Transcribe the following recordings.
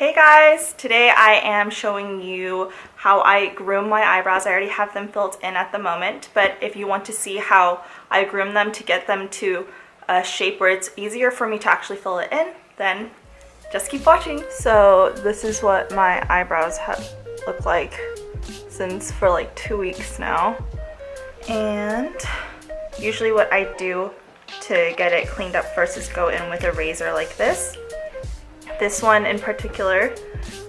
Hey guys! Today I am showing you how I groom my eyebrows. I already have them filled in at the moment, but if you want to see how I groom them to get them to a shape where it's easier for me to actually fill it in, then just keep watching. So this is what my eyebrows have looked like for like 2 weeks now. And usually what I do to get it cleaned up first is go in with a razor like this. This one in particular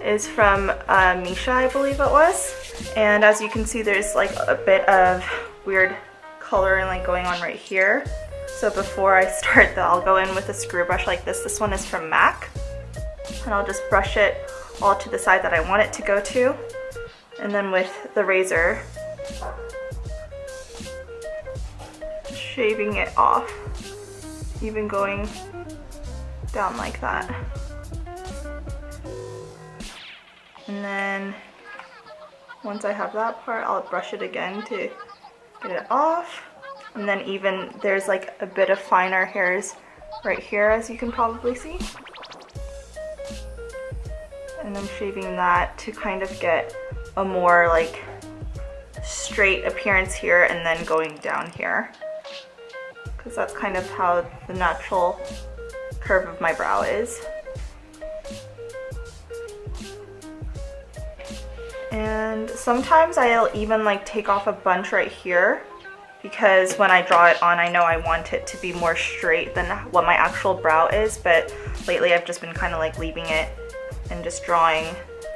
is from Misha, I believe it was. And as you can see, there's like a bit of weird coloring like going on right here. So before I start, I'll go in with a screw brush like this. This one is from MAC. And I'll just brush it all to the side that I want it to go to. And then with the razor, shaving it off, even going down like that. And then once I have that part, I'll brush it again to get it off. And then even there's like a bit of finer hairs right here, as you can probably see. And then shaving that to kind of get a more like straight appearance here and then going down here. Because that's kind of how the natural curve of my brow is. And sometimes I'll even like take off a bunch right here because when I draw it on, I know I want it to be more straight than what my actual brow is, but lately I've just been kind of like leaving it and just drawing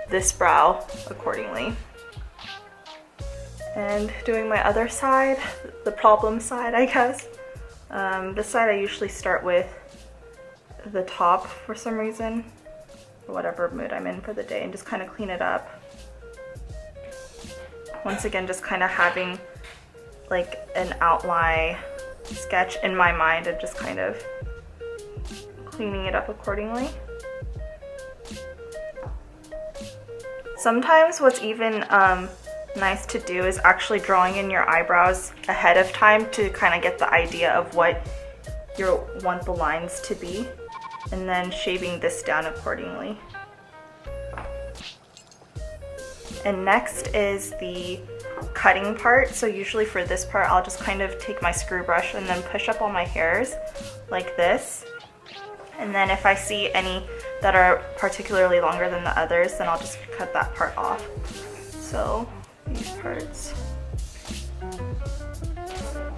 this brow accordingly. And doing my other side, the problem side, I guess. This side I usually start with the top for some reason, or whatever mood I'm in for the day, and just kind of clean it up. Once again, just kind of having like an outline sketch in my mind and just kind of cleaning it up accordingly. Sometimes what's even nice to do is actually drawing in your eyebrows ahead of time to kind of get the idea of what you want the lines to be, and then shaving this down accordingly. And next is the cutting part. So usually for this part, I'll just kind of take my screw brush and then push up all my hairs like this. And then if I see any that are particularly longer than the others, then I'll just cut that part off. So these parts,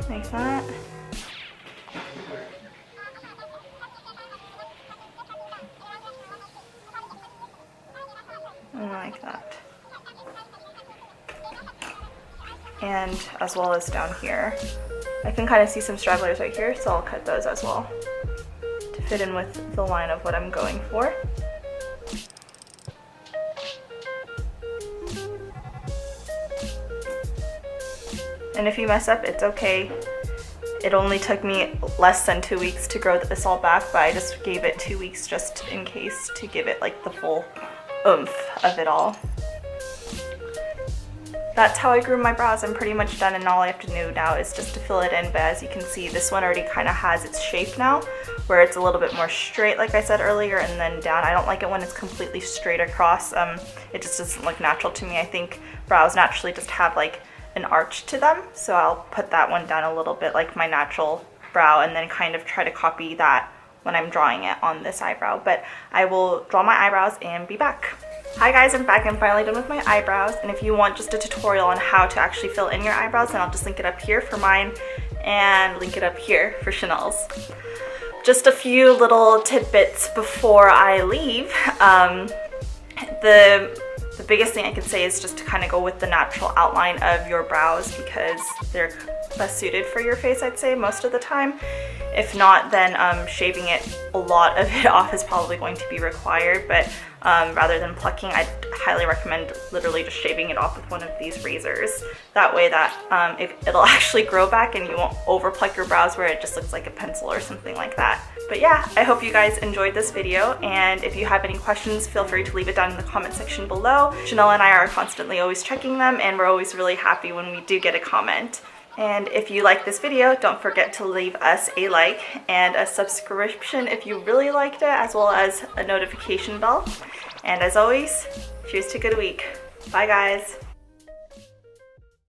like that. And like that. And as well as down here. I can kind of see some stragglers right here, so I'll cut those as well to fit in with the line of what I'm going for. And if you mess up, it's okay. It only took me less than 2 weeks to grow this all back, but I just gave it 2 weeks just in case to give it like the full oomph of it all. That's how I groom my brows. I'm pretty much done, and all I have to do now is just to fill it in. But as you can see, this one already kind of has its shape now, where it's a little bit more straight, like I said earlier, and then down. I don't like it when it's completely straight across. It just doesn't look natural to me. I think brows naturally just have like an arch to them, so I'll put that one down a little bit like my natural brow, and then kind of try to copy that when I'm drawing it on this eyebrow. But I will draw my eyebrows and be back. Hi guys, I'm back. I'm finally done with my eyebrows, and if you want just a tutorial on how to actually fill in your eyebrows, then I'll just link it up here for mine and link it up here for Chanel's. Just a few little tidbits before I leave. The biggest thing I can say is just to kind of go with the natural outline of your brows because they're best suited for your face, I'd say, most of the time. If not, then shaving a lot of it off is probably going to be required, but rather than plucking, I'd highly recommend literally just shaving it off with one of these razors. That way that it'll actually grow back and you won't over pluck your brows where it just looks like a pencil or something like that. But yeah, I hope you guys enjoyed this video, and if you have any questions, feel free to leave it down in the comment section below. Chanel and I are constantly always checking them, and we're always really happy when we do get a comment. And if you like this video, don't forget to leave us a like and a subscription if you really liked it, as well as a notification bell. And as always, cheers to a good week. Bye guys.